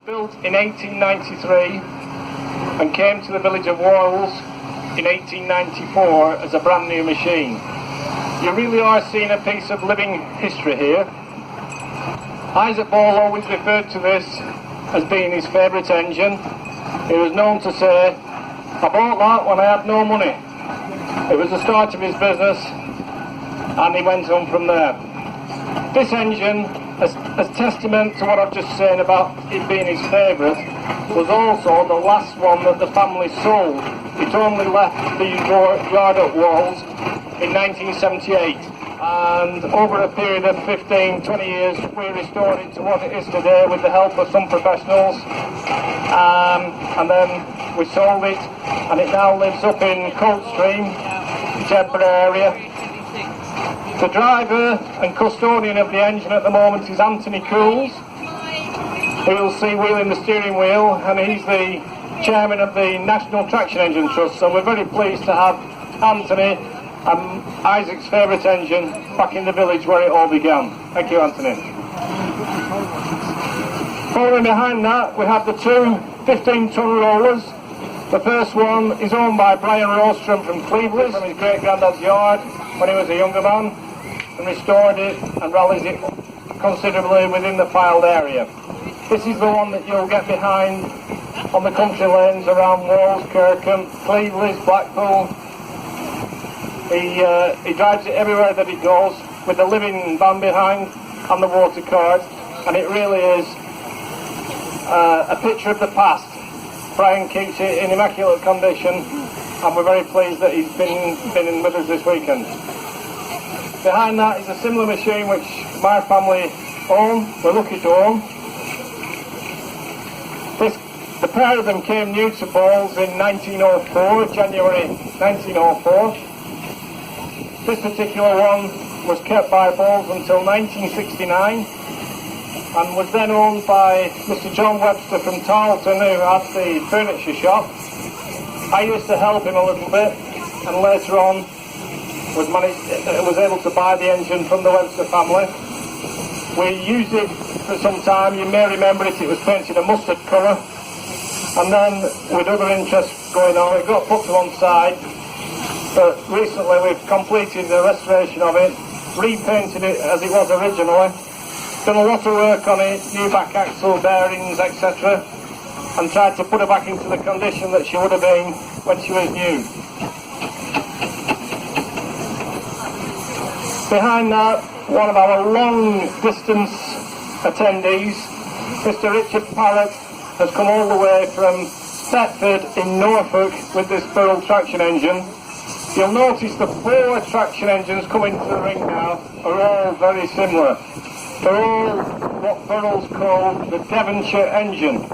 built in 1893 and came to the village of Wharles in 1894 as a brand new machine. You really are seeing a piece of living history here. Isaac Ball always referred to this as being his favourite engine. He was known to say, "I bought that when I had no money." It was the start of his business, and he went on from there. This engine, as testament to what I've just said about it being his favourite, was also the last one that the family sold. It only left the yard at Wharles in 1978, and over a period of 15-20 years we restored it to what it is today with the help of some professionals, and then we sold it, and it now lives up in Coldstream, Jedburgh area. The driver and custodian of the engine at the moment is Anthony Cools, who you'll see wheeling the steering wheel, and he's the chairman of the National Traction Engine Trust, so we're very pleased to have Anthony and Isaac's favourite engine back in the village where it all began. Thank you, Anthony. Following behind that, we have the two 15-ton rollers. The first one is owned by Brian Rostrom from Cleveland, from his great-granddad's yard when he was a younger man, and restored it and rallies it considerably within the Fylde area. This is the one that you'll get behind on the country lanes around Wharles, Kirkham, Cleveland, Blackpool. He drives it everywhere that he goes with the living van behind and the water cart, and it really is a picture of the past. Brian keeps it in immaculate condition, and we're very pleased that he's been with us this weekend. Behind that is a similar machine which my family own, we're lucky to own. The pair of them came new to Wharles in 1904, January 1904. This particular one was kept by Wharles until 1969 and was then owned by Mr. John Webster from Tarleton, who had the furniture shop. I used to help him a little bit, and later on was able to buy the engine from the Webster family. We used it for some time. You may remember it was painted a mustard colour, and then with other interests going on it got put to one side, but recently we've completed the restoration of it, repainted it as it was originally, done a lot of work on it, new back axle, bearings, etc., and tried to put her back into the condition that she would have been when she was new. Behind that, one of our long distance attendees, Mr. Richard Parrott, has come all the way from Thetford in Norfolk with this Burrell traction engine. You'll notice the four traction engines coming to the ring now are all very similar. They're all what Burrell's call the Devonshire engine.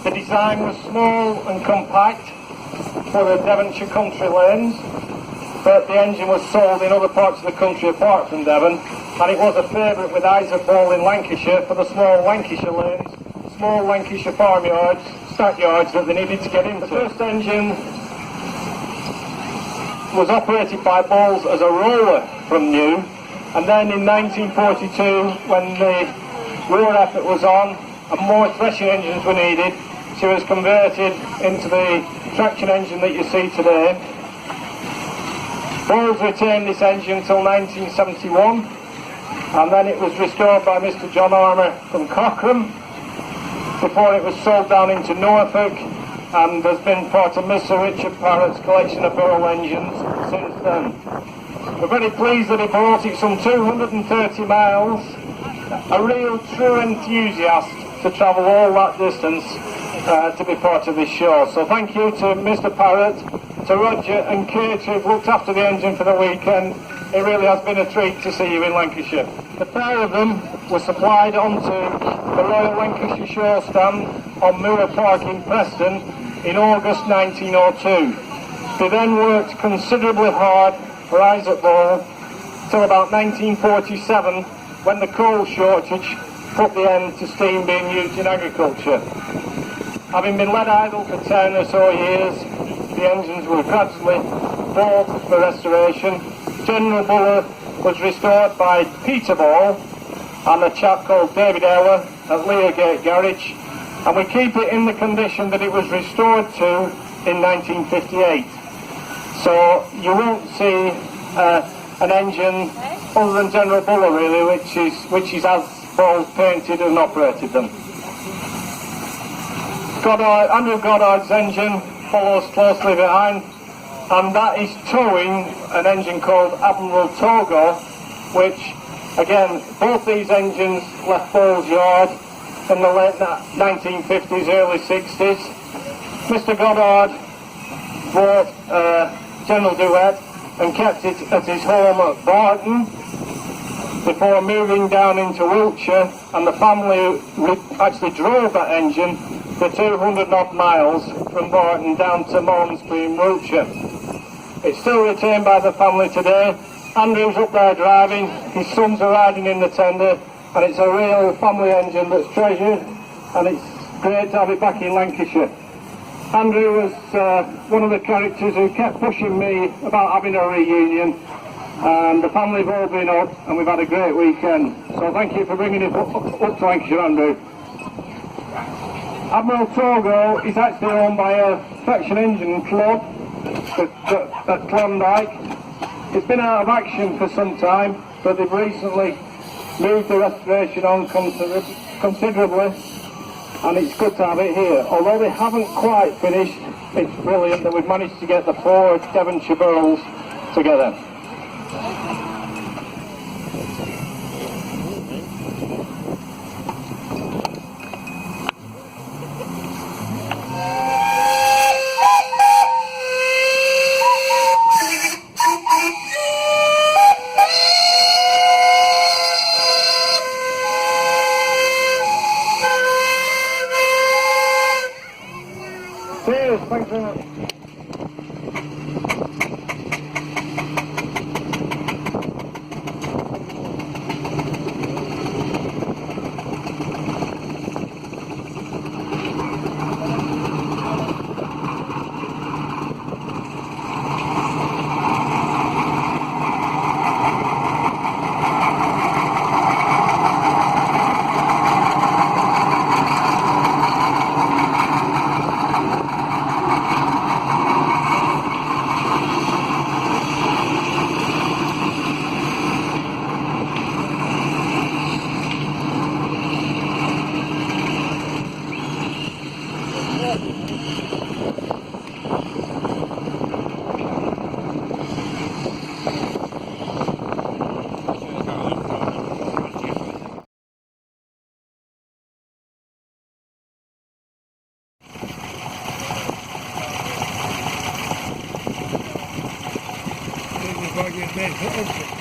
The design was small and compact for the Devonshire country lanes, but the engine was sold in other parts of the country apart from Devon, and it was a favourite with Isaac Ball in Lancashire for the small Lancashire lanes, small Lancashire farmyards, stackyards that they needed to get into. The first engine was operated by Balls as a roller from new, and then in 1942, when the war effort was on and more threshing engines were needed, she was converted into the traction engine that you see today. Wharles retained this engine until 1971, and then it was restored by Mr. John Armour from Kirkham before it was sold down into Norfolk, and has been part of Mr. Richard Parrott's collection of Burrell engines since then. We're very pleased that he brought it some 230 miles, a real true enthusiast to travel all that distance to be part of this show. So thank you to Mr. Parrott, to Roger and Kate, who've looked after the engine for the weekend. It really has been a treat to see you in Lancashire. The pair of them were supplied onto the Royal Lancashire Show stand on Moor Park in Preston in August 1902. They then worked considerably hard for Isaac Ball till about 1947, when the coal shortage put the end to steam being used in agriculture. Having been led idle for 10 or so years, the engines were gradually bought for restoration. General Buller was restored by Peter Ball and a chap called David Eller, at Leargate Garage, and we keep it in the condition that it was restored to in 1958. So you won't see an engine other than General Buller really, which is as Wharles painted and operated them. Andrew Goddard's engine follows closely behind, and that is towing an engine called Admiral Togo, which again, both these engines left Wharles Yard in the late 1950s, early 60s. Mr. Goddard bought General Duet and kept it at his home at Barton before moving down into Wiltshire, and the family actually drove that engine for 200 odd miles from Barton down to Malmesbury in Wiltshire. It's still retained by the family today. Andrew's up there driving, his sons are riding in the tender, and it's a real family engine that's treasured, and it's great to have it back in Lancashire. Andrew was one of the characters who kept pushing me about having a reunion, and the family have all been up, and we've had a great weekend. So thank you for bringing it up to Lancashire, Andrew. Admiral Togo is actually owned by a Section Engine Club at Klondike. It's been out of action for some time, but they've recently moved the restoration on considerably, and it's good to have it here. Although they haven't quite finished, it's brilliant that we've managed to get the 4 Devonshire boroughs together. Cheers, thanks very much. If I get back home.